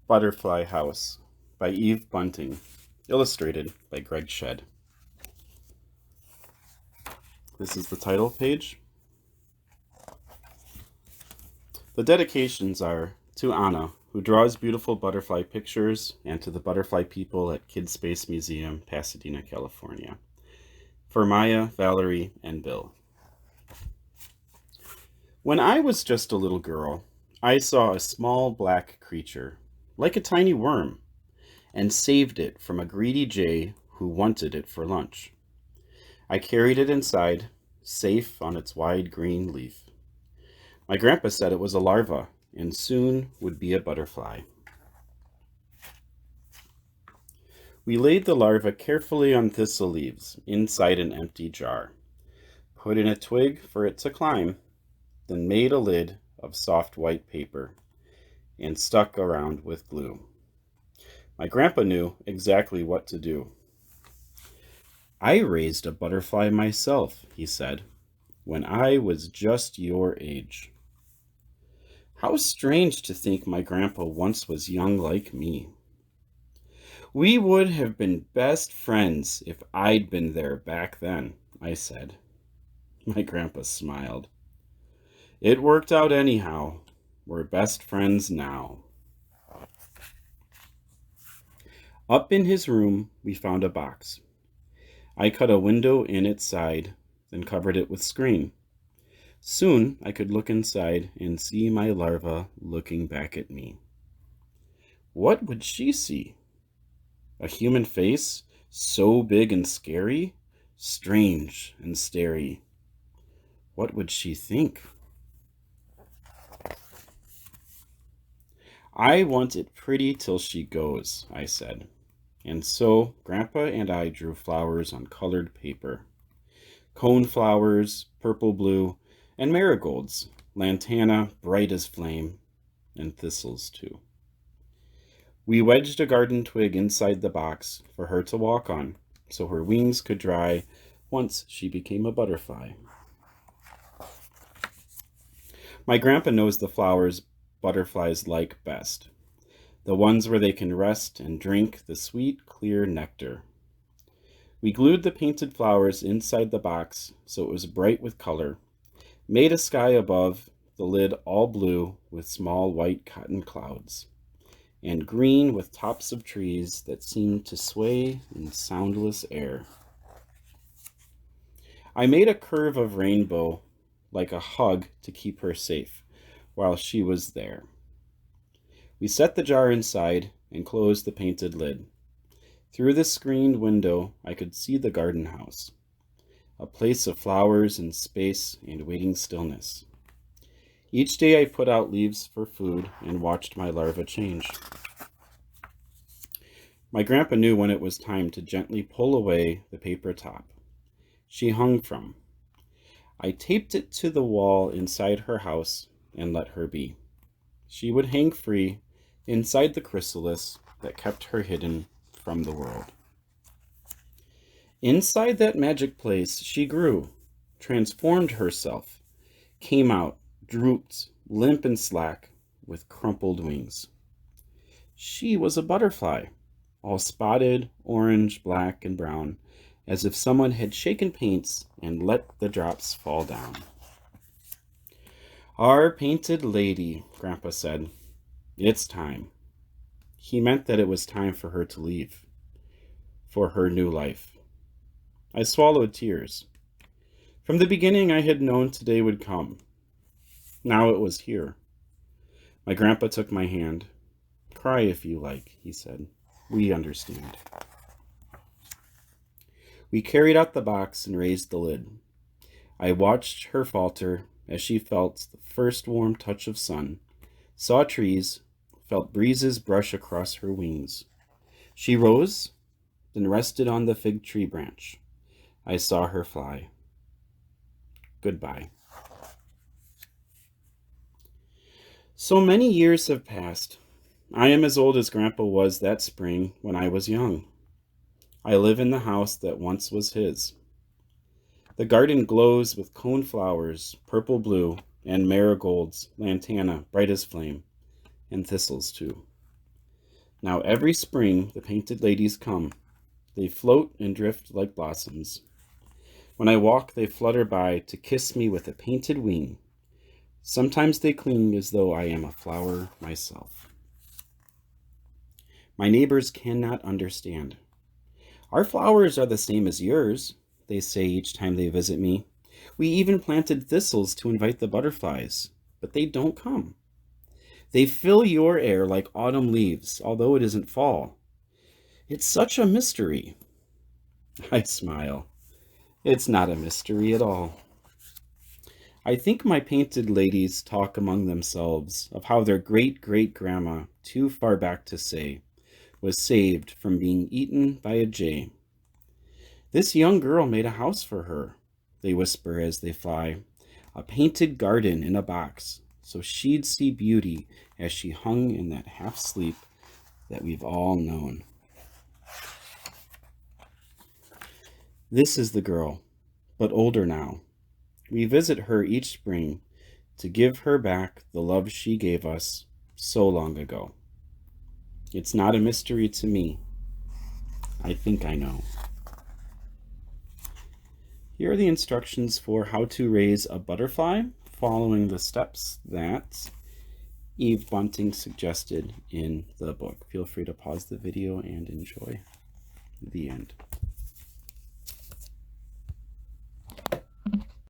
Butterfly House by Bunting, illustrated by Greg Shedd. This is the title page. The dedications are to Anna, who draws beautiful butterfly pictures, and to the butterfly people at Kid Space Museum, Pasadena, California. For Maya, Valerie, and Bill. When I was just a little girl, I saw a small black creature, like a tiny worm, and saved it from a greedy jay who wanted it for lunch. I carried it inside, safe on its wide green leaf. My grandpa said it was a larva and soon would be a butterfly. We laid the larva carefully on thistle leaves inside an empty jar, put in a twig for it to climb, then made a lid of soft white paper and stuck around with glue. My grandpa knew exactly what to do. I raised a butterfly myself, he said, when I was just your age. How strange to think my grandpa once was young like me. We would have been best friends if I'd been there back then, I said. My grandpa smiled. It worked out anyhow. We're best friends now. Up in his room, we found a box. I cut a window in its side, then covered it with screen. Soon I could look inside and see my larva looking back at me. What would she see? A human face, so big and scary, strange and starey. What would she think? I want it pretty till she goes, I said. And so Grandpa and I drew flowers on colored paper. Cone flowers, purple blue, and marigolds, lantana bright as flame, and thistles too. We wedged a garden twig inside the box for her to walk on, so her wings could dry once she became a butterfly. My grandpa knows the flowers butterflies like best, the ones where they can rest and drink the sweet, clear nectar. We glued the painted flowers inside the box so it was bright with color, made a sky above, the lid all blue with small white cotton clouds, and green with tops of trees that seemed to sway in soundless air. I made a curve of rainbow like a hug to keep her safe while she was there. We set the jar inside and closed the painted lid. Through the screened window, I could see the garden house, a place of flowers and space and waiting stillness. Each day I put out leaves for food and watched my larva change. My grandpa knew when it was time to gently pull away the paper top she hung from. I taped it to the wall inside her house and let her be. She would hang free inside the chrysalis that kept her hidden from the world. Inside that magic place, she grew, transformed herself, came out, drooped, limp and slack, with crumpled wings. She was a butterfly, all spotted, orange, black, and brown, as if someone had shaken paints and let the drops fall down. Our painted lady, Grandpa said. It's time. He meant that it was time for her to leave, for her new life. I swallowed tears. From the beginning, I had known today would come. Now it was here. My grandpa took my hand. Cry if you like, he said. We understand. We carried out the box and raised the lid. I watched her falter as she felt the first warm touch of sun, saw trees, felt breezes brush across her wings. She rose, then rested on the fig tree branch. I saw her fly. Goodbye. So many years have passed. I am as old as Grandpa was that spring when I was young. I live in the house that once was his. The garden glows with cone flowers, purple blue, and marigolds, lantana, bright as flame, and thistles too. Now every spring the painted ladies come. They float and drift like blossoms. When I walk, they flutter by to kiss me with a painted wing. Sometimes they cling as though I am a flower myself. My neighbors cannot understand. Our flowers are the same as yours, they say each time they visit me. We even planted thistles to invite the butterflies, but they don't come. They fill your air like autumn leaves, although it isn't fall. It's such a mystery. I smile. It's not a mystery at all. I think my painted ladies talk among themselves of how their great-great-grandma, too far back to say, was saved from being eaten by a jay. This young girl made a house for her, they whisper as they fly, a painted garden in a box, so she'd see beauty as she hung in that half-sleep that we've all known. This is the girl, but older now. We visit her each spring to give her back the love she gave us so long ago. It's not a mystery to me. I think I know. Here are the instructions for how to raise a butterfly following the steps that Eve Bunting suggested in the book. Feel free to pause the video and enjoy the end.